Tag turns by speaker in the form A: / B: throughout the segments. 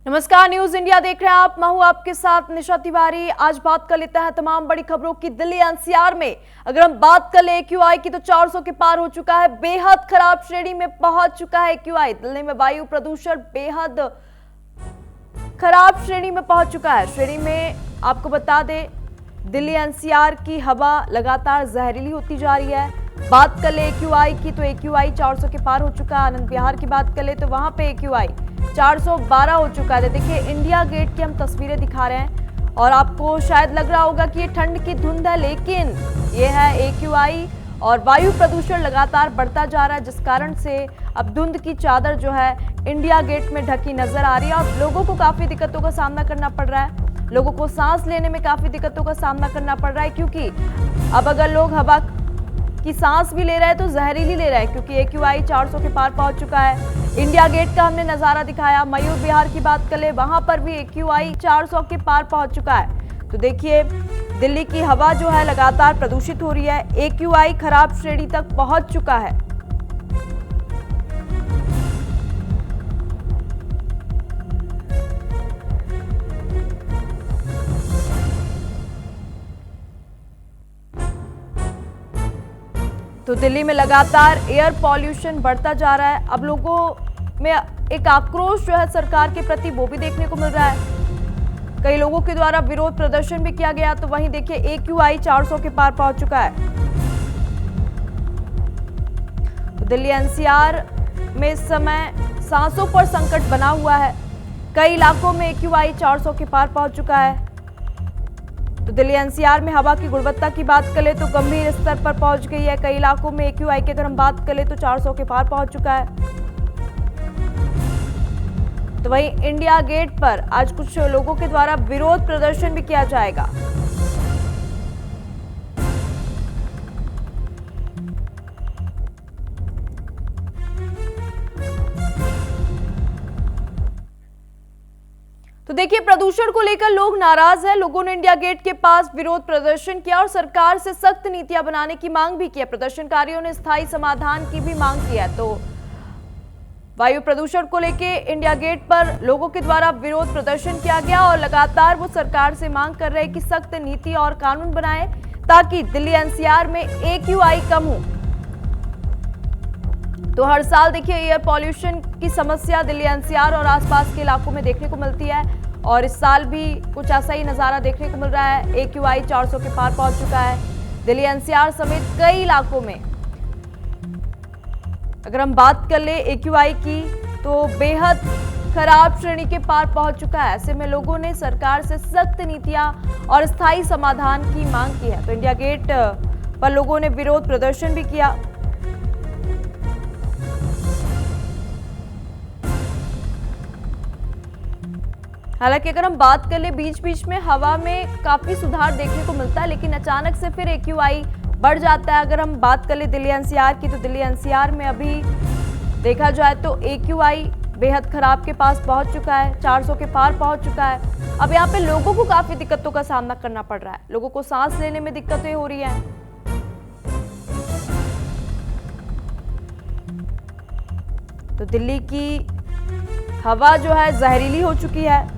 A: नमस्कार, news India देख रहे हैं आप। मैं हूं आपके साथ निशा तिवारी। आज बात कर लेते हैं तमाम बड़ी खबरों की। दिल्ली एनसीआर में अगर हम बात कर ले एक्यूआई की तो 400 के पार हो चुका है, बेहद खराब श्रेणी में पहुंच चुका है एक्यूआई। दिल्ली में वायु प्रदूषण बेहद खराब श्रेणी में पहुंच चुका है। श्रेणी में आपको बता दें, दिल्ली एनसीआर की हवा लगातार जहरीली होती जा रही है। बात कर ले एक्यूआई की तो एक्यूआई 400 के पार हो चुका है। आनंद विहार की बात कर ले तो वहां पे एक्यूआई 412 हो चुका है। देखिए इंडिया गेट की हम तस्वीरें दिखा रहे हैं और आपको शायद लग रहा होगा कि ये ठंड की धुंध है, लेकिन ये है एक्यूआई और वायु प्रदूषण लगातार बढ़ता जा रहा है, जिस कारण से अब धुंध की चादर जो है इंडिया गेट में ढकी नजर आ रही है और लोगों को काफी दिक्कतों का सामना करना पड़ रहा है। लोगों को सांस लेने में काफी दिक्कतों का सामना करना पड़ रहा है, क्योंकि अब अगर लोग हवा की सांस भी ले रहे हैं तो जहरीली ले रहे हैं, क्योंकि एक्यूआई 400 के पार पहुंच चुका है। इंडिया गेट का हमने नजारा दिखाया। मयूर विहार की बात कर ले, वहां पर भी एक्यूआई 400 के पार पहुंच चुका है। तो देखिए दिल्ली की हवा जो है लगातार प्रदूषित हो रही है। एक्यूआई खराब श्रेणी तक पहुंच चुका है। तो दिल्ली में लगातार एयर पॉल्यूशन बढ़ता जा रहा है। अब लोगों में एक आक्रोश जो है सरकार के प्रति वो भी देखने को मिल रहा है। कई लोगों के द्वारा विरोध प्रदर्शन भी किया गया। तो वहीं देखिए एक्यूआई 400 के पार पहुंच चुका है। तो दिल्ली एनसीआर में इस समय सांसों पर संकट बना हुआ है। कई इलाकों में एक्यूआई 400 के पार पहुंच चुका है। तो दिल्ली एनसीआर में हवा की गुणवत्ता की बात करें तो गंभीर स्तर पर पहुंच गई है। कई इलाकों में एक्यूआई की अगर हम बात करें तो 400 के पार पहुंच चुका है। तो वहीं इंडिया गेट पर आज कुछ लोगों के द्वारा विरोध प्रदर्शन भी किया जाएगा। तो देखिए प्रदूषण को लेकर लोग नाराज हैं। लोगों ने इंडिया गेट के पास विरोध प्रदर्शन किया और सरकार से सख्त नीतियां बनाने की मांग भी की है। प्रदर्शनकारियों ने स्थायी समाधान की भी मांग की है। तो वायु प्रदूषण को लेकर इंडिया गेट पर लोगों के द्वारा विरोध प्रदर्शन किया गया और लगातार वो सरकार से मांग कर रहे हैं कि सख्त नीति और कानून बनाए ताकि दिल्ली एनसीआर में एक्यूआई कम हो। तो हर साल देखिए एयर पॉल्यूशन की समस्या दिल्ली एनसीआर और आसपास के इलाकों में देखने को मिलती है और इस साल भी कुछ ऐसा ही नजारा देखने को मिल रहा है। एक्यूआई 400 के पार पहुंच चुका है। दिल्ली एनसीआर समेत कई इलाकों में अगर हम बात कर ले एक्यूआई की तो बेहद खराब श्रेणी के पार पहुंच चुका है। ऐसे में लोगों ने सरकार से सख्त नीतियां और स्थायी समाधान की मांग की है। तो इंडिया गेट पर लोगों ने विरोध प्रदर्शन भी किया। हालांकि अगर हम बात कर ले बीच बीच में हवा में काफी सुधार देखने को मिलता है, लेकिन अचानक से फिर एक्यूआई बढ़ जाता है। अगर हम बात कर ले दिल्ली एनसीआर की तो दिल्ली एनसीआर में अभी देखा जाए तो एक्यूआई बेहद खराब के पास पहुंच चुका है, 400 के पार पहुंच चुका है। अब यहाँ पे लोगों को काफी दिक्कतों का सामना करना पड़ रहा है। लोगों को सांस लेने में दिक्कतें हो रही हैं। तो दिल्ली की हवा जो है जहरीली हो चुकी है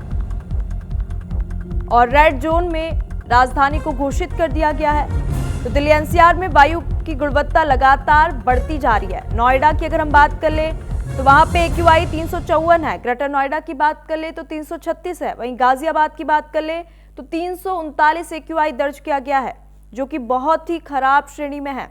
A: और रेड जोन में राजधानी को घोषित कर दिया गया है। तो दिल्ली एनसीआर में वायु की गुणवत्ता लगातार बढ़ती जा रही है। नोएडा की अगर हम बात कर ले तो वहां पे एक्यूआई 354 है। ग्रेटर नोएडा की बात कर ले तो 336 है। वहीं गाजियाबाद की बात कर ले तो 339 एक्यूआई दर्ज किया गया है, जो कि बहुत ही खराब श्रेणी में है।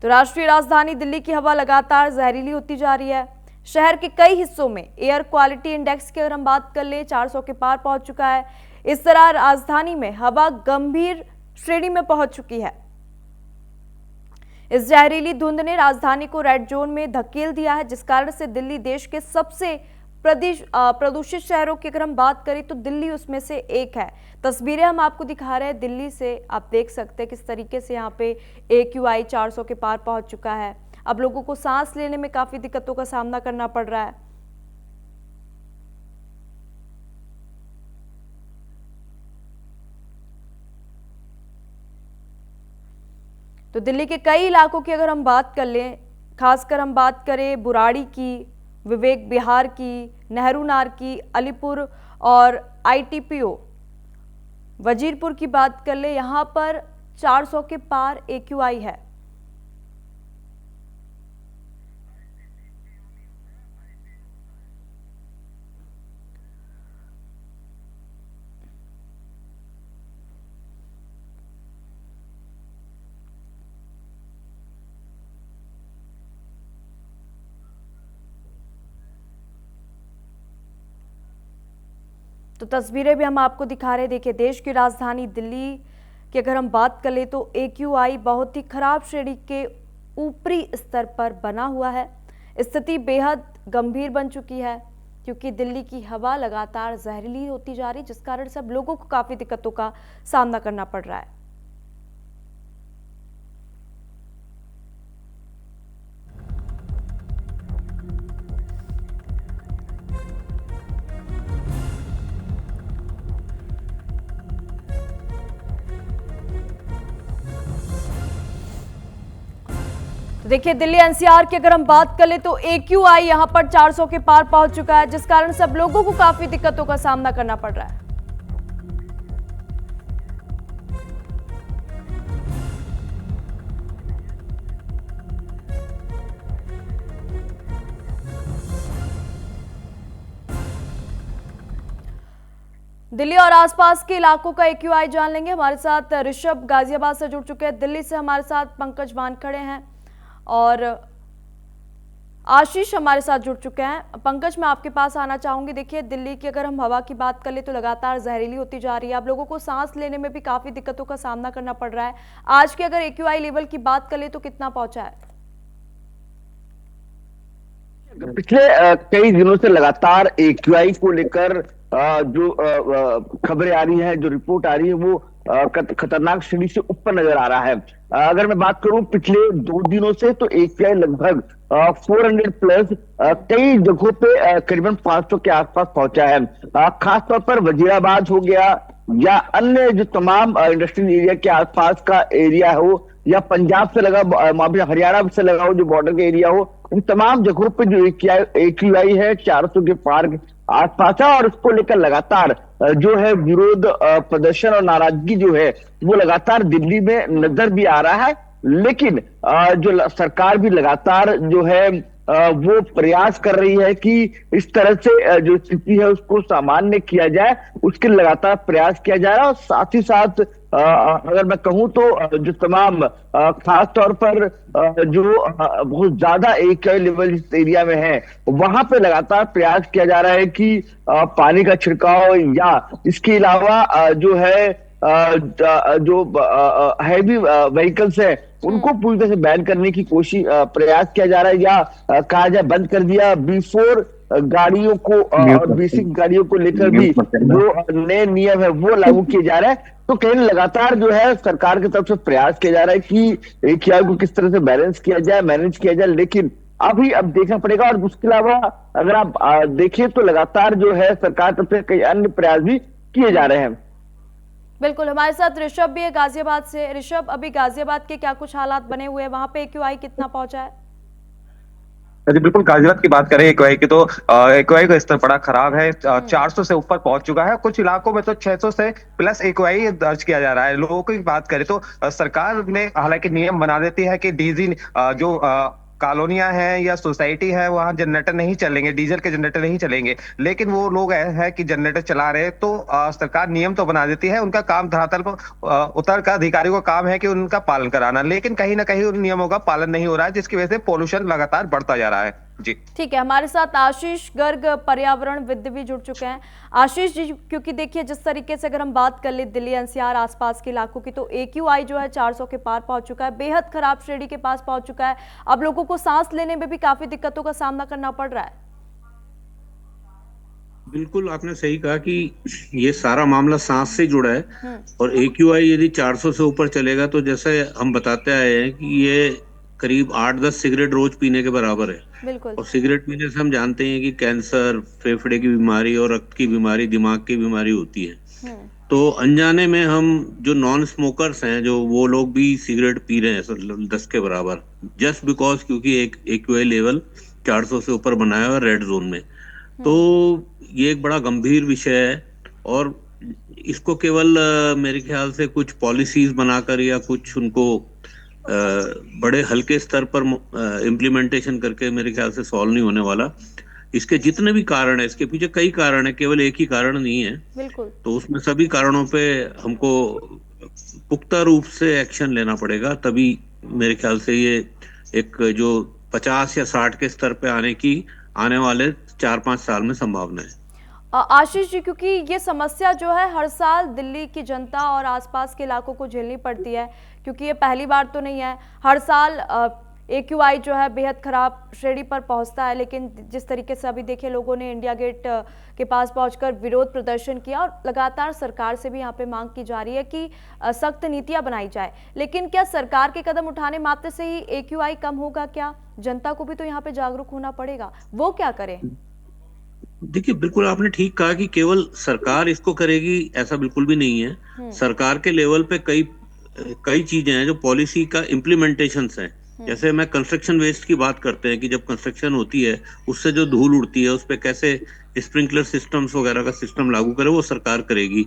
A: तो राष्ट्रीय राजधानी दिल्ली की हवा लगातार जहरीली होती जा रही है। शहर के कई हिस्सों में एयर क्वालिटी इंडेक्स की अगर हम बात कर ले 400 के पार पहुंच चुका है। इस तरह राजधानी में हवा गंभीर श्रेणी में पहुंच चुकी है। इस जहरीली धुंध ने राजधानी को रेड जोन में धकेल दिया है, जिस कारण से दिल्ली देश के सबसे प्रदूषित शहरों की अगर हम बात करें तो दिल्ली उसमें से एक है। तस्वीरें हम आपको दिखा रहे हैं दिल्ली से, आप देख सकते हैं किस तरीके से यहाँ पे एक्यूआई 400 के पार पहुंच चुका है। अब लोगों को सांस लेने में काफी दिक्कतों का सामना करना पड़ रहा है। तो दिल्ली के कई इलाकों की अगर हम बात कर लें खासकर हम बात करें बुराड़ी की, विवेक विहार की, नेहरू नार की, अलीपुर और आईटीपीओ वजीरपुर की बात कर ले, यहाँ पर 400 के पार एक्यूआई है। तो तस्वीरें भी हम आपको दिखा रहे हैं। देखिए, देश की राजधानी दिल्ली की अगर हम बात कर ले तो एक्यूआई बहुत ही खराब श्रेणी के ऊपरी स्तर पर बना हुआ है। स्थिति बेहद गंभीर बन चुकी है क्योंकि दिल्ली की हवा लगातार जहरीली होती जा रही, जिस कारण सब लोगों को काफी दिक्कतों का सामना करना पड़ रहा है। देखिए, दिल्ली एनसीआर की अगर हम बात कर ले तो एक्यूआई यहां पर 400 के पार पहुंच चुका है, जिस कारण सब लोगों को काफी दिक्कतों का सामना करना पड़ रहा है। दिल्ली और आसपास के इलाकों का एक्यूआई जान लेंगे। हमारे साथ ऋषभ गाजियाबाद से जुड़ चुके हैं। दिल्ली से हमारे साथ पंकज मान खड़े हैं और आशीष हमारे साथ जुड़ चुके हैं। पंकज, मैं आपके पास आना चाहूंगी। देखिए, दिल्ली की अगर हम हवा की बात कर ले तो लगातार जहरीली होती जा रही है। आप लोगों को सांस लेने में भी काफी दिक्कतों का सामना करना पड़ रहा है। आज के अगर एक्यूआई लेवल की बात कर ले तो कितना पहुंचा है?
B: पिछले कई दिनों से लगातार एक्यूआई को लेकर जो खबरें आ रही है, जो रिपोर्ट आ रही है, वो खतरनाक श्रेणी से ऊपर नजर आ रहा है। अगर मैं बात करूं पिछले 2 दिनों से तो एक्यूआई लगभग 400 प्लस कई जगहों पे करीबन 500 के आसपास पहुंचा है। खासतौर पर वजीराबाद हो गया या अन्य जो तमाम इंडस्ट्रियल एरिया के आसपास का एरिया हो या पंजाब से लगा हरियाणा से लगा हो जो बॉर्डर का एरिया हो, इन तमाम जगहों पे जो एक्यूआई है 400 के पार आसपास है। और उसको लेकर लगातार जो है विरोध प्रदर्शन और नाराजगी जो है वो लगातार दिल्ली में नजर भी आ रहा है। लेकिन जो सरकार भी लगातार जो है वो प्रयास कर रही है कि इस तरह से जो स्थिति है उसको सामान्य किया जाए, उसके लगातार प्रयास किया जा रहा है। और साथ ही साथ अगर मैं कहूं तो जो तमाम खास तौर पर जो बहुत ज्यादा एक्यूआई लेवल इस एरिया में है वहां पे लगातार प्रयास किया जा रहा है कि पानी का छिड़काव या इसके अलावा जो है जो हैवी व्हीकल्स है उनको पूरी तरह से बैन करने की कोशिश प्रयास किया जा रहा है, या कहा जाए बंद कर दिया। B4 गाड़ियों को और बेसिक गाड़ियों को लेकर भी जो नए नियम है वो लागू किए जा रहे हैं। तो कहीं लगातार जो है सरकार की तरफ से प्रयास किया जा रहा है कि एक्यूआई को किस तरह से बैलेंस किया जाए, मैनेज किया जाए। लेकिन अब देखना पड़ेगा। और उसके अलावा अगर आप देखें तो लगातार जो है सरकार तरफ से कई अन्य प्रयास भी किए जा रहे हैं।
A: बिल्कुल, हमारे साथ ऋषभ भी है गाजियाबाद से। ऋषभ, अभी गाजियाबाद के क्या कुछ हालात बने हुए हैं, वहां पे एक्यूआई कितना पहुंचा है?
C: जी बिल्कुल, गाजियाबाद की बात करें एक्यूआई की तो एक्यूआई का स्तर बड़ा खराब है। 400 से ऊपर पहुंच चुका है। कुछ इलाकों में तो 600 से प्लस एक्यूआई दर्ज किया जा रहा है। लोगों की बात करें तो सरकार ने हालांकि नियम बना देती है कि डीजी जो कॉलोनियां हैं या सोसाइटी है वहां जनरेटर नहीं चलेंगे, डीजल के जनरेटर नहीं चलेंगे। लेकिन वो लोग है कि जनरेटर चला रहे तो सरकार नियम तो बना देती है। उनका काम धरातल पर उतर का अधिकारियों का काम है कि उनका पालन कराना, लेकिन कहीं ना कहीं उन नियमों का पालन नहीं हो रहा है, जिसकी वजह से पोल्यूशन लगातार बढ़ता जा रहा है। जी
A: ठीक है, हमारे साथ आशीष गर्ग पर्यावरण विद भी जुड़ चुके हैं। आशीष जी, क्योंकि देखिए जिस तरीके से अगर हम बात कर ले दिल्ली एनसीआर आसपास के इलाकों की तो एक्यूआई जो है 400 के पार पहुंच चुका है, बेहद खराब श्रेणी के पास पहुंच चुका है। अब लोगों को सांस लेने में भी काफी दिक्कतों का सामना करना पड़ रहा है।
D: बिल्कुल, आपने सही कहा कि ये सारा मामला सांस से जुड़ा है। और एक्यूआई यदि 400 से ऊपर चलेगा तो जैसे हम बताते आए हैं कि ये करीब 8-10 सिगरेट रोज पीने के बराबर है।
A: बिल्कुल।
D: और सिगरेट पीने से हम जानते हैं कि कैंसर, फेफड़े की बीमारी और रक्त की बीमारी, दिमाग की बीमारी होती है। तो अनजाने में हम जो नॉन स्मोकर्स हैं, जो वो लोग भी सिगरेट पी रहे हैं 10 के बराबर, जस्ट बिकॉज क्योंकि एक AQI लेवल 400 से ऊपर बनाया हुआ है रेड जोन में। तो ये एक बड़ा गंभीर विषय है, और इसको केवल मेरे ख्याल से कुछ पॉलिसीज बनाकर या कुछ उनको बड़े हल्के स्तर पर इम्प्लीमेंटेशन करके मेरे ख्याल से सॉल्व नहीं होने वाला। इसके जितने भी कारण है, इसके पीछे कई कारण है, केवल एक ही कारण नहीं है।
A: बिल्कुल।
D: तो उसमें सभी कारणों पे हमको पुख्ता रूप से एक्शन लेना पड़ेगा, तभी मेरे ख्याल से ये एक जो 50 या 60 के स्तर पे आने की आने वाले 4-5 साल में संभावना है।
A: आशीष जी, क्योंकि ये समस्या जो है हर साल दिल्ली की जनता और आसपास के इलाकों को झेलनी पड़ती है, क्योंकि ये पहली बार तो नहीं है। हर साल AQI जो है बेहद खराब श्रेणी पर पहुंचता है, लेकिन जिस तरीके से अभी देखिए लोगों ने इंडिया गेट के पास पहुंचकर विरोध प्रदर्शन किया, और लगातार सरकार से भी यहाँ पे मांग की जा रही है कि सख्त नीतियां बनाई जाए। लेकिन क्या सरकार के कदम उठाने मात्र से ही AQI कम होगा? क्या जनता को भी तो यहाँ पे जागरूक होना पड़ेगा, वो क्या करे?
D: देखिए, बिल्कुल आपने ठीक कहा कि केवल सरकार इसको करेगी ऐसा बिल्कुल भी नहीं है। सरकार के लेवल पे कई चीजें हैं जो पॉलिसी का इम्प्लीमेंटेशन है। जैसे मैं कंस्ट्रक्शन वेस्ट की बात करते हैं कि जब कंस्ट्रक्शन होती है उससे जो धूल उड़ती है उस पे कैसे स्प्रिंकलर सिस्टम्स वगैरह का सिस्टम लागू करे, वो सरकार करेगी।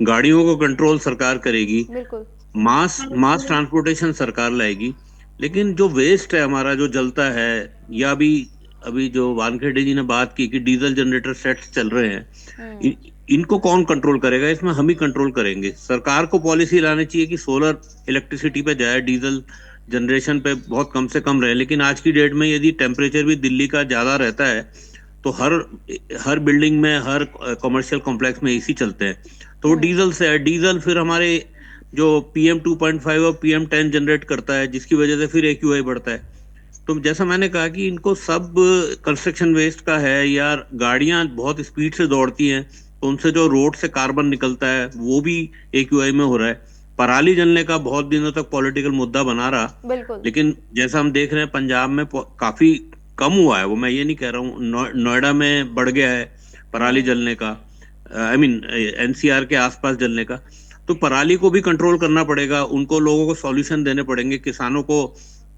D: गाड़ियों को कंट्रोल सरकार करेगी।
A: बिल्कुल।
D: मास ट्रांसपोर्टेशन सरकार लाएगी। लेकिन जो वेस्ट है हमारा, जो जलता है, या अभी जो वानखेड़े जी ने बात की कि डीजल जनरेटर सेट्स चल रहे हैं, इनको कौन कंट्रोल करेगा? इसमें हम ही कंट्रोल करेंगे। सरकार को पॉलिसी लानी चाहिए कि सोलर इलेक्ट्रिसिटी पे जाए, डीजल जनरेशन पे बहुत कम से कम रहे। लेकिन आज की डेट में यदि टेम्परेचर भी दिल्ली का ज्यादा रहता है तो हर बिल्डिंग में, हर कमर्शियल कॉम्प्लेक्स में AC चलते हैं, तो वो डीजल से है। डीजल फिर हमारे जो PM 2.5 और PM 10 जनरेट करता है, जिसकी वजह से फिर AQI बढ़ता है। तो जैसा मैंने कहा कि इनको सब कंस्ट्रक्शन वेस्ट का है, या गाड़ियां बहुत स्पीड से दौड़ती हैं तो उनसे जो रोड से कार्बन निकलता है वो भी AQI में हो रहा है। पराली जलने का बहुत दिनों तक पॉलिटिकल मुद्दा बना रहा,
A: बिल्कुल।
D: लेकिन जैसा हम देख रहे हैं पंजाब में काफी कम हुआ है। वो मैं ये नहीं कह रहा हूँ, नोएडा में बढ़ गया है पराली जलने का, NCR के आसपास जलने का। तो पराली को भी कंट्रोल करना पड़ेगा, उनको लोगों को सॉल्यूशन देने पड़ेंगे। किसानों को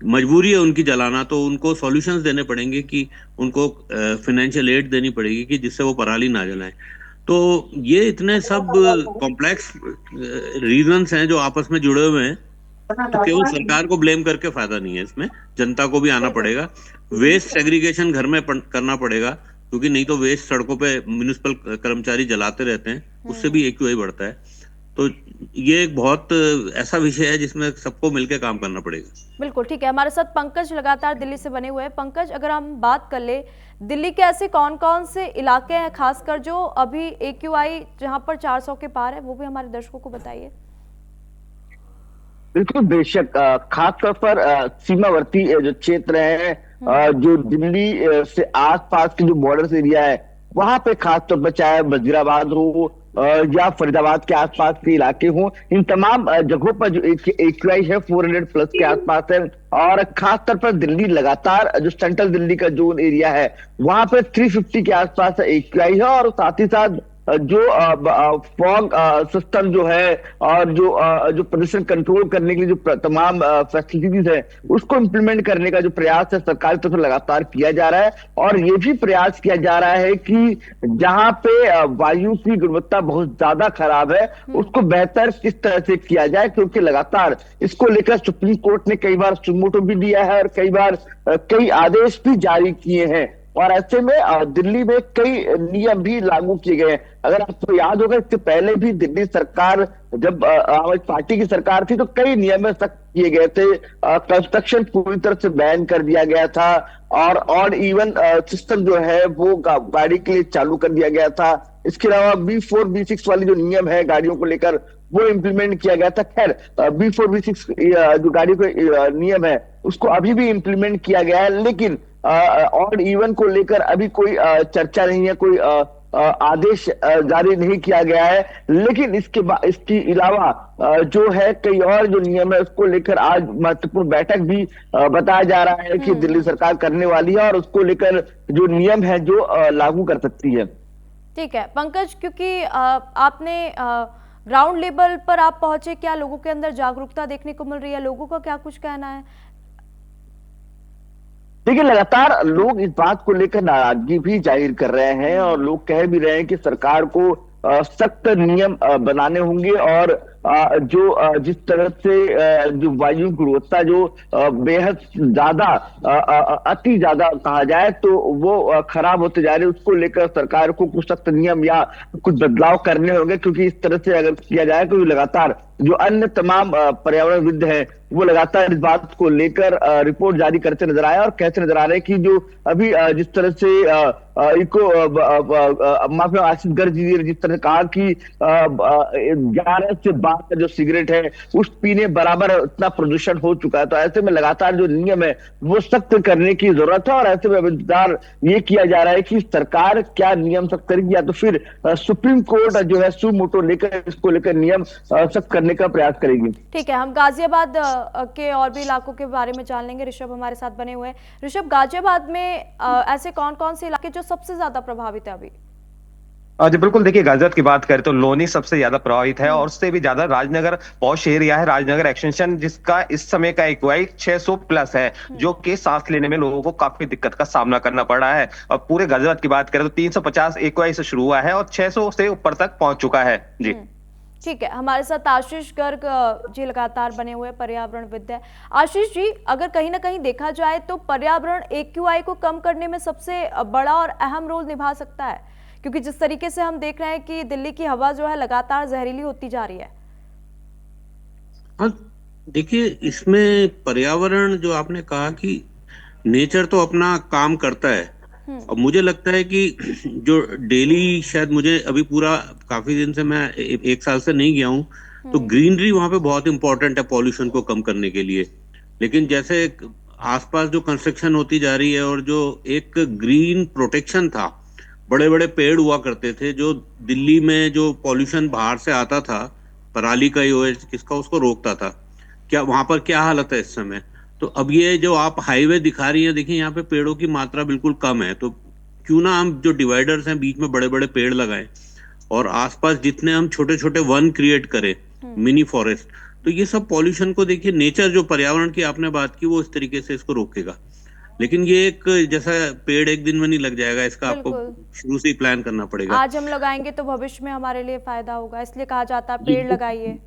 D: मजबूरी है उनकी जलाना, तो उनको सॉल्यूशंस देने पड़ेंगे कि उनको फाइनेंशियल एड देनी पड़ेगी कि जिससे वो पराली ना जलाएं। तो ये इतने सब कॉम्प्लेक्स रीजंस हैं जो आपस में जुड़े हुए हैं। तो केवल सरकार को ब्लेम करके फायदा नहीं है, इसमें जनता को भी आना पड़ेगा। वेस्ट सेग्रीगेशन घर में करना पड़ेगा, क्योंकि नहीं तो वेस्ट सड़कों पे म्युनिसिपल कर्मचारी जलाते रहते हैं, उससे भी AQI बढ़ता है। तो ये एक बहुत ऐसा विषय है जिसमें सबको मिलकर काम करना पड़ेगा।
A: बिल्कुल ठीक है। हमारे साथ पंकज लगातार दिल्ली से बने हुए हैं। पंकज, अगर हम बात कर ले, दिल्ली के ऐसे कौन कौन से इलाके हैं खासकर जो अभी AQI जहां पर 400 के पार है, वो भी हमारे दर्शकों को बताइए।
B: बिल्कुल, बेशक। खासतौर पर सीमावर्ती जो क्षेत्र है, जो दिल्ली से आसपास के जो बॉर्डर एरिया है, वहां पे खासतौर पर चाहे वजीराबाद हो या फरीदाबाद के आसपास के इलाके हों, इन तमाम जगहों पर जो AQI है 400 प्लस के आसपास है। और खासतौर पर दिल्ली लगातार जो सेंट्रल दिल्ली का जोन एरिया है वहां पर 350 के आसपास AQI है। और साथ ही साथ जो फॉग सिस्टम जो है और जो प्रदूषण कंट्रोल करने के लिए जो तमाम फैसिलिटीज है उसको इम्प्लीमेंट करने का जो प्रयास है सरकार की तरफ से लगातार किया जा रहा है। और ये भी प्रयास किया जा रहा है कि जहां पे वायु की गुणवत्ता बहुत ज्यादा खराब है उसको बेहतर किस तरह से किया जाए, क्योंकि लगातार इसको लेकर सुप्रीम कोर्ट ने कई बार सुमोटो भी दिया है और कई बार कई आदेश भी जारी किए हैं। और ऐसे में दिल्ली में कई नियम भी लागू किए गए हैं। अगर आपको याद होगा, इससे पहले भी दिल्ली सरकार जब आम आदमी पार्टी की सरकार थी तो कई नियम सख्त किए गए थे। कंस्ट्रक्शन पूरी तरह से बैन कर दिया गया था, और ऑड इवन सिस्टम जो है वो गाड़ी के लिए चालू कर दिया गया था। इसके अलावा B4 B6 वाली जो नियम है गाड़ियों को लेकर वो इम्प्लीमेंट किया गया था। खैर, B4 B6 जो गाड़ी को नियम है उसको अभी भी इम्प्लीमेंट किया गया है, लेकिन ऑड इवन को लेकर अभी कोई चर्चा नहीं है, कोई आदेश जारी नहीं किया गया है। लेकिन इसके अलावा जो है कई और जो नियम है उसको लेकर आज महत्वपूर्ण बैठक भी बताया जा रहा है कि दिल्ली सरकार करने वाली है, और उसको लेकर जो नियम है जो लागू कर सकती है।
A: ठीक है पंकज, क्योंकि आपने ग्राउंड लेवल पर आप पहुंचे, क्या लोगों के अंदर जागरूकता देखने को मिल रही है? लोगों का क्या कुछ कहना है?
B: देखिए, लगातार लोग इस बात को लेकर नाराजगी भी जाहिर कर रहे हैं और लोग कह भी रहे हैं कि सरकार को सख्त नियम बनाने होंगे और जो जिस तरह से जो वायु गुणवत्ता जो बेहद ज्यादा अति ज्यादा कहा जाए तो वो खराब होते जा रही है, उसको लेकर सरकार को कुछ सख्त नियम या कुछ बदलाव करने होंगे, क्योंकि इस तरह से अगर किया जाए तो लगातार जो अन्य तमाम पर्यावरणविद हैं वो लगातार इस बात को लेकर रिपोर्ट जारी करते नजर आए और कहते नजर आ रहे हैं कि जो अभी जिस तरह से इको माफिया आशीष गर्ग जी ने जिस तरह से कहा कि 11 से 12 का जो सिगरेट है उस पीने बराबर इतना प्रदूषण हो चुका है, तो ऐसे में लगातार जो नियम है वो सख्त करने की जरूरत है और ऐसे में इंतजार ये किया जा रहा है कि सरकार क्या नियम सख्त करेगी या तो फिर सुप्रीम कोर्ट जो है सू मोटो लेकर इसको लेकर नियम सख्त करने का प्रयास करेगी।
A: ठीक है, हम गाजियाबाद के और भी इलाकों के बारे में जान लेंगे। ऋषभ हमारे साथ बने हुए हैं। ऋषभ, गाजियाबाद में ऐसे कौन कौन से इलाके जो सबसे ज्यादा प्रभावित है अभी?
C: जी बिल्कुल, देखिए गाजियाबाद की बात करें तो लोनी सबसे ज्यादा प्रभावित है और उससे भी ज्यादा राजनगर पॉश एरिया है। राजनगर एक्सटेंशन जिसका इस समय का एक्यूआई 600 प्लस है, जो कि सांस लेने में लोगों को काफी दिक्कत का सामना करना पड़ रहा है। और पूरे गाजियाबाद की बात करें तो 350 एक्यूआई से शुरू हुआ है और 600 से ऊपर तक पहुंच चुका है। जी
A: ठीक है, हमारे साथ आशीष गर्ग जी लगातार बने हुए पर्यावरणविद है। आशीष जी, अगर कहीं ना कहीं देखा जाए तो पर्यावरण एक्यूआई को कम करने में सबसे बड़ा और अहम रोल निभा सकता है, क्योंकि जिस तरीके से हम देख रहे हैं कि दिल्ली की हवा जो है लगातार जहरीली होती जा रही है।
D: हाँ, देखिए इसमें पर्यावरण जो आपने कहा कि नेचर तो अपना काम करता है और मुझे लगता है कि जो डेली, शायद मुझे अभी पूरा काफी दिन से मैं एक साल से नहीं गया हूँ, तो ग्रीनरी वहां पे बहुत इंपॉर्टेंट है पॉल्यूशन को कम करने के लिए। लेकिन जैसे आसपास जो कंस्ट्रक्शन होती जा रही है और जो एक ग्रीन प्रोटेक्शन था, बड़े बड़े पेड़ हुआ करते थे जो दिल्ली में जो पॉल्यूशन बाहर से आता था, पराली का ही हो किसका, उसको रोकता था। क्या वहां पर क्या हालत है इस समय? तो अब ये जो आप हाईवे दिखा रही हैं, देखिए यहाँ पे पेड़ों की मात्रा बिल्कुल कम है, तो क्यों ना हम जो डिवाइडर्स हैं बीच में बड़े बड़े पेड़ लगाएं और आसपास जितने हम छोटे छोटे वन क्रिएट करें, मिनी फॉरेस्ट, तो ये सब पॉल्यूशन को, देखिए नेचर जो पर्यावरण की आपने बात की वो इस तरीके से इसको रोकेगा। लेकिन ये एक जैसा पेड़ एक दिन में नहीं लग जाएगा, इसका आपको शुरू से ही प्लान करना पड़ेगा।
A: आज हम लगाएंगे तो भविष्य में हमारे लिए फायदा होगा, इसलिए कहा जाता है पेड़ लगाइए।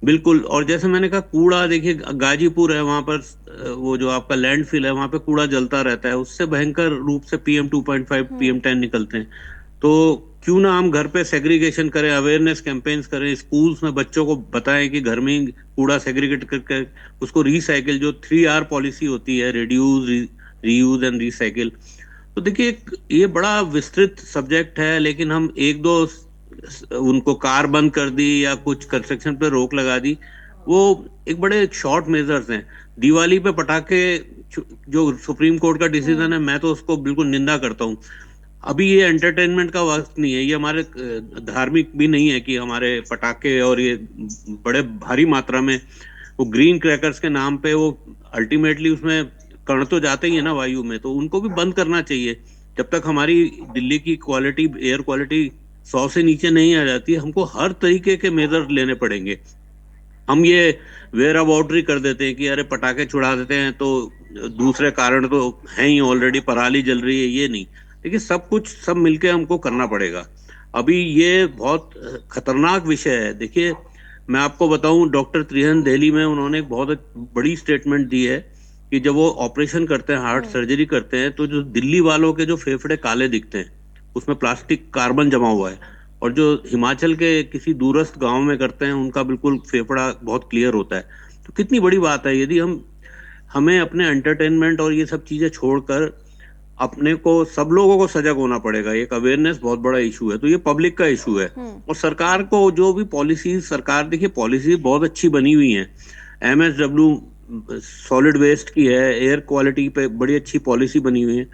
D: बिल्कुल। और जैसे मैंने कहा कूड़ा, देखिए गाजीपुर है, वहां पर वो जो आपका लैंडफिल है वहां पे कूड़ा जलता रहता है, उससे भयंकर रूप से PM 2.5 PM 10 निकलते हैं। तो क्यों ना हम घर पे सेग्रीगेशन करें, अवेयरनेस कैंपेन्स करें, स्कूल्स में बच्चों को बताएं कि घर में कूड़ा सेग्रीगेट करके उसको रिसाइकिल, जो 3R पॉलिसी होती है, रिड्यूस, रीयूज एंड रिसाइकिल। तो देखिए ये बड़ा विस्तृत सब्जेक्ट है, लेकिन हम एक दो उनको कार बंद कर दी या कुछ कंस्ट्रक्शन पे रोक लगा दी, वो एक बड़े शॉर्ट मेजर्स हैं। दिवाली पे पटाखे, जो सुप्रीम कोर्ट का डिसीजन है, मैं तो उसको बिल्कुल निंदा करता हूँ। अभी ये एंटरटेनमेंट का वक्त नहीं है, ये हमारे धार्मिक भी नहीं है कि हमारे पटाखे और ये बड़े भारी मात्रा में वो ग्रीन क्रैकर्स के नाम पे वो अल्टीमेटली उसमें कण तो जाते ही है ना वायु में, तो उनको भी बंद करना चाहिए। जब तक हमारी दिल्ली की क्वालिटी, एयर क्वालिटी 100 से नीचे नहीं आ जाती, हमको हर तरीके के मेजर लेने पड़ेंगे। हम ये वेयर अबाउटरी कर देते हैं कि अरे पटाखे छुड़ा देते हैं तो दूसरे कारण तो हैं ही, ऑलरेडी पराली जल रही है, ये नहीं। देखिए सब मिलके हमको करना पड़ेगा। अभी ये बहुत खतरनाक विषय है। देखिए मैं आपको बताऊं, डॉक्टर त्रिहन दिल्ली में उन्होंने एक बहुत बड़ी स्टेटमेंट दी है कि जब वो ऑपरेशन करते हैं, हार्ट सर्जरी करते हैं, तो जो दिल्ली वालों के जो फेफड़े काले दिखते हैं, उसमें प्लास्टिक कार्बन जमा हुआ है, और जो हिमाचल के किसी दूरस्थ गांव में करते हैं उनका बिल्कुल फेफड़ा बहुत क्लियर होता है। तो कितनी बड़ी बात है। यदि हमें अपने एंटरटेनमेंट और ये सब चीजें छोड़कर अपने को, सब लोगों को सजग होना पड़ेगा। एक अवेयरनेस बहुत बड़ा इशू है, तो ये पब्लिक का इशू है। और सरकार को जो भी पॉलिसीज, सरकार देखिए पॉलिसी बहुत अच्छी बनी हुई है, MSW सॉलिड वेस्ट की है, एयर क्वालिटी पे बड़ी अच्छी पॉलिसी बनी हुई है,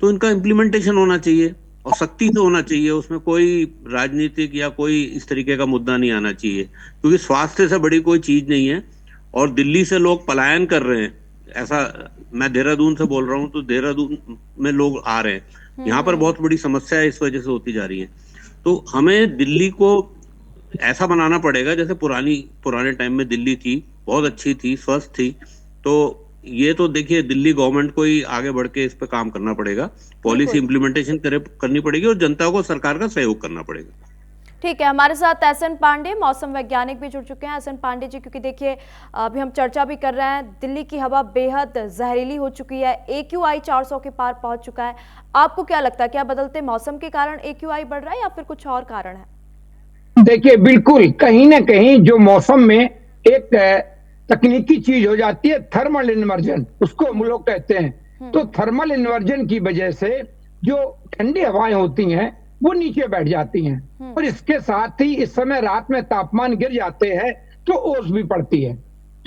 D: तो इनका इम्प्लीमेंटेशन होना चाहिए और सख्ती से होना चाहिए। उसमें कोई राजनीतिक या कोई इस तरीके का मुद्दा नहीं आना चाहिए, क्योंकि स्वास्थ्य से बड़ी कोई चीज नहीं है। और दिल्ली से लोग पलायन कर रहे हैं, ऐसा, मैं देहरादून से बोल रहा हूँ, तो देहरादून में लोग आ रहे हैं, यहाँ पर बहुत बड़ी समस्या इस वजह से होती जा रही है। तो हमें दिल्ली को ऐसा बनाना पड़ेगा जैसे पुराने टाइम में दिल्ली थी, बहुत अच्छी थी, स्वस्थ थी। तो ये तो देखिए दिल्ली गवर्नमेंट को ही आगे बढ़ के इस पे काम करना पड़ेगा, पॉलिसी
A: बिल्कुल।
D: इम्प्लीमेंटेशन करनी पड़ेगी और जनता को सरकार का सहयोग करना पड़ेगा।
A: ठीक है, हमारे साथ एसएन पांडे मौसम वैज्ञानिक भी जुड़ चुके हैं। एसएन पांडे जी, क्योंकि देखिए अभी हम चर्चा भी कर रहे हैं, दिल्ली की हवा बेहद जहरीली हो चुकी है, AQI 400 के पार पहुंच चुका है। आपको क्या लगता है, क्या बदलते मौसम के कारण AQI बढ़ रहा है या फिर कुछ और कारण है?
E: देखिए, बिल्कुल कहीं ना कहीं जो मौसम में एक तकनीकी चीज हो जाती है, थर्मल इन्वर्जन, उसको हम लोग कहते हैं। तो थर्मल इन्वर्जन की वजह से जो ठंडी हवाएं होती हैं वो नीचे बैठ जाती हैं, और इसके साथ ही इस समय रात में तापमान गिर जाते हैं तो ओस भी पड़ती है,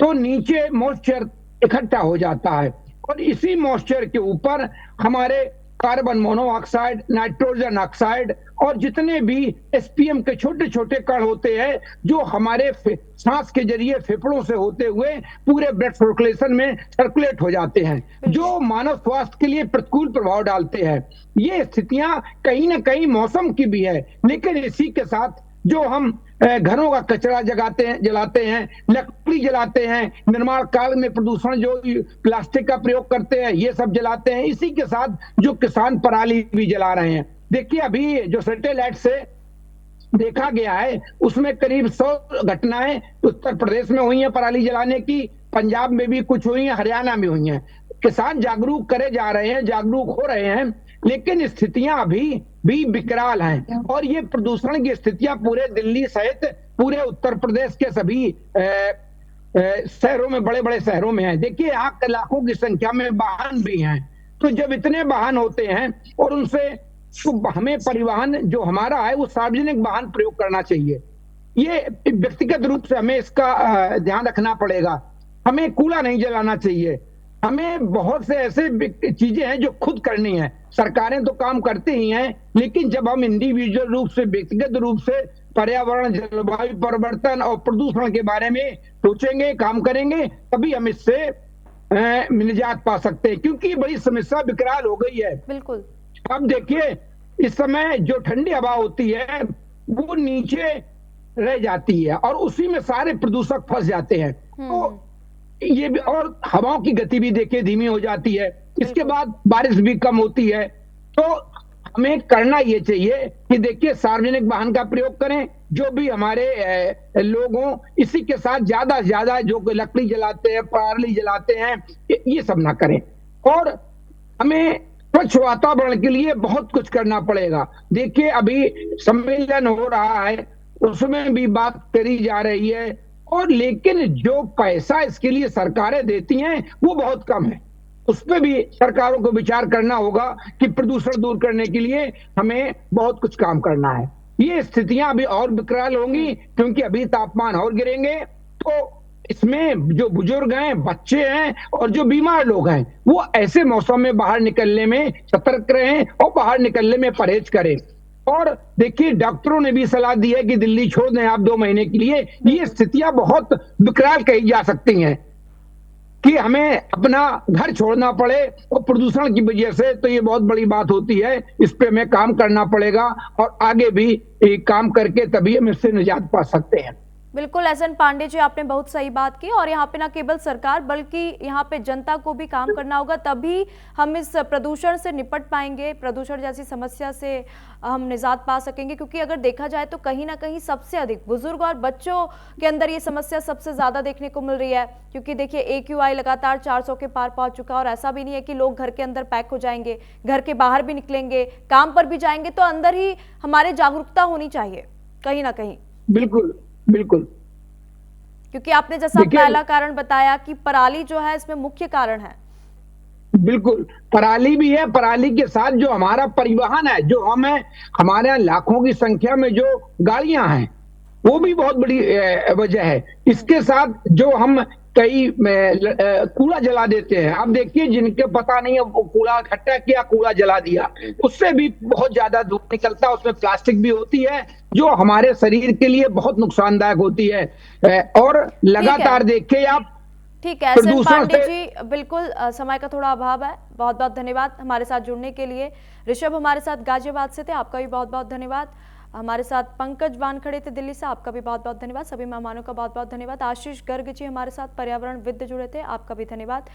E: तो नीचे मॉइस्चर इकट्ठा हो जाता है, और इसी मॉइस्चर के ऊपर हमारे कार्बन मोनोऑक्साइड, नाइट्रोजन ऑक्साइड और जितने भी SPM के छोटे छोटे कण होते हैं जो हमारे सांस के जरिए फेफड़ों से होते हुए पूरे ब्लड सर्कुलेशन में सर्कुलेट हो जाते हैं, जो मानव स्वास्थ्य के लिए प्रतिकूल प्रभाव डालते हैं। ये स्थितियां कहीं ना कहीं मौसम की भी है, लेकिन इसी के साथ जो हम घरों का कचरा जलाते हैं, लकड़ी जलाते हैं, निर्माण काल में प्रदूषण जो प्लास्टिक का प्रयोग करते हैं ये सब जलाते हैं, इसी के साथ जो किसान पराली भी जला रहे हैं। देखिए, अभी जो सैटेलाइट से देखा गया है उसमें करीब 100 घटनाएं उत्तर प्रदेश में हुई हैं पराली जलाने की, पंजाब में भी कुछ हुई हैं, हरियाणा में हुई हैं। किसान जागरूक करे जा रहे हैं, जागरूक हो रहे हैं, लेकिन स्थितियां अभी भी विकराल हैं, और ये प्रदूषण की स्थितियां पूरे दिल्ली सहित पूरे उत्तर प्रदेश के सभी शहरों में, बड़े बड़े शहरों में है। देखिए, यहाँ लाखों की संख्या में वाहन भी हैं, तो जब इतने वाहन होते हैं और उनसे तो हमें परिवहन जो हमारा है वो सार्वजनिक वाहन प्रयोग करना चाहिए। ये व्यक्तिगत रूप से हमें इसका ध्यान रखना पड़ेगा। हमें कूड़ा नहीं जलाना चाहिए। हमें बहुत से ऐसे चीजें हैं जो खुद करनी है, सरकारें तो काम करती ही हैं, लेकिन जब हम इंडिविजुअल रूप से, व्यक्तिगत रूप से पर्यावरण, जलवायु परिवर्तन और प्रदूषण के बारे में सोचेंगे, काम करेंगे, तभी हम इससे निजात पा सकते हैं, क्योंकि ये बड़ी समस्या विकराल हो गई है।
A: बिल्कुल।
E: अब देखिए, इस समय जो ठंडी हवा होती है वो नीचे रह जाती है और उसी में सारे प्रदूषक फंस जाते हैं, तो ये भी, और हवाओं की गति भी देखिए धीमी हो जाती है, इसके बाद बारिश भी कम होती है। तो हमें करना ये चाहिए कि देखिए, सार्वजनिक वाहन का प्रयोग करें, जो भी हमारे लोग हों, इसी के साथ ज्यादा से ज्यादा जो लकड़ी जलाते हैं, पराली जलाते हैं, ये सब ना करें, और हमें स्वच्छ वातावरण के लिए बहुत कुछ करना पड़ेगा। देखिए, अभी सम्मेलन हो रहा है, उसमें भी बात करी जा रही है, और लेकिन जो पैसा इसके लिए सरकारें देती हैं वो बहुत कम है। उस पर भी सरकारों को विचार करना होगा कि प्रदूषण दूर करने के लिए हमें बहुत कुछ काम करना है। ये स्थितियां अभी और विकराल होंगी, क्योंकि अभी तापमान और गिरेंगे, तो इसमें जो बुजुर्ग हैं, बच्चे हैं और जो बीमार लोग हैं, वो ऐसे मौसम में बाहर निकलने में सतर्क रहें और बाहर निकलने में परहेज करें। और देखिए, डॉक्टरों ने भी सलाह दी है कि दिल्ली छोड़ दें आप 2 महीने के लिए। ये स्थितियां बहुत विकराल कही जा सकती हैं कि हमें अपना घर छोड़ना पड़े और प्रदूषण की वजह से, तो ये बहुत बड़ी बात होती है। इस पे हमें काम करना पड़ेगा और आगे भी काम करके तभी हम इससे निजात पा सकते हैं।
A: बिल्कुल एसएन पांडे जी, आपने बहुत सही बात की, और यहाँ पे ना केवल सरकार बल्कि यहाँ पे जनता को भी काम करना होगा, तभी हम इस प्रदूषण से निपट पाएंगे, प्रदूषण जैसी समस्या से हम निजात पा सकेंगे। क्योंकि अगर देखा जाए तो कहीं ना कहीं सबसे अधिक बुजुर्ग और बच्चों के अंदर ये समस्या सबसे ज्यादा देखने को मिल रही है। क्योंकि देखिए, AQI लगातार 400 के पार पहुंच चुका है, और ऐसा भी नहीं है कि लोग घर के अंदर पैक हो जाएंगे, घर के बाहर भी निकलेंगे, काम पर भी जाएंगे, तो अंदर ही हमारे जागरूकता होनी चाहिए कहीं ना कहीं।
E: बिल्कुल बिल्कुल,
A: क्योंकि आपने जैसा पहला कारण बताया कि पराली जो है इसमें मुख्य कारण है।
E: बिल्कुल, पराली भी है, पराली के साथ जो हमारा परिवहन है, जो हमें, हमारे यहाँ लाखों की संख्या में जो गाड़ियां हैं, वो भी बहुत बड़ी वजह है। इसके साथ जो हम कई कूड़ा जला देते हैं, अब देखिए, जिनके पता नहीं है वो कूड़ा इकट्ठा किया, कूड़ा जला दिया, उससे भी बहुत ज्यादा धूप निकलता है, उसमें प्लास्टिक भी होती है जो हमारे शरीर के लिए बहुत नुकसानदायक होती है। और लगातार देखिए आप,
A: ठीक है एसएन पांडे जी, बिल्कुल समय का थोड़ा अभाव है, बहुत बहुत धन्यवाद हमारे साथ जुड़ने के लिए। ऋषभ हमारे साथ गाजियाबाद से थे, आपका भी बहुत बहुत धन्यवाद। हमारे साथ पंकज वानखड़े थे दिल्ली से, आपका भी बहुत बहुत धन्यवाद। सभी मेहमानों का बहुत बहुत धन्यवाद। आशीष गर्ग जी हमारे साथ पर्यावरण विद जुड़े थे, आपका भी धन्यवाद।